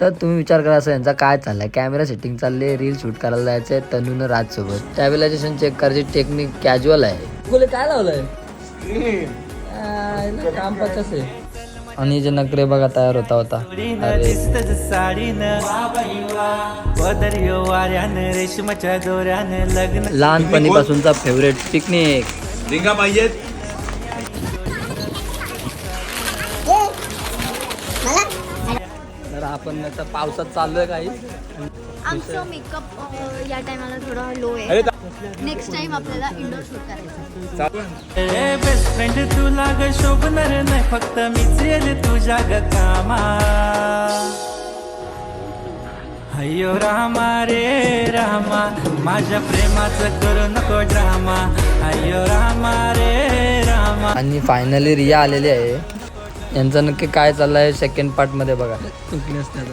तर तुम्ही विचार करा असं यांचा काय चाललाय, कॅमेरा सेटिंग चालले, रील शूट करायला जायचंय तनून राजसोबत. स्टॅबिलायझेशन चेक करायची टेक्निक कॅज्युअल आहे. बोले काय लावलंय काम पचास आहे. आणि जे नखरे बघा तयार होता लहानपणीपासूनचा फेवरेट पिकनिक. रिंगा पाहिजेत. तर आपण आता पावसात चाललोय काही. आमचं मेकअप या टायमाला थोडा लो आहे. नेक्स्ट टाइम आपल्याला इंडोर शूट करायचं. बेस्ट फ्रेंड तुला ग शोभणार नाही, फक्त मीच येईल तुझ्या ग कामा. अय्यो रामा रे रामा, माझ्या प्रेमाचं करू नको ड्रामा. अय्यो रामा रे रामा. आणि फायनली रिया आलेली आहे. यांचं नक्की काय चाललंय सेकंड पार्ट मध्ये बघा.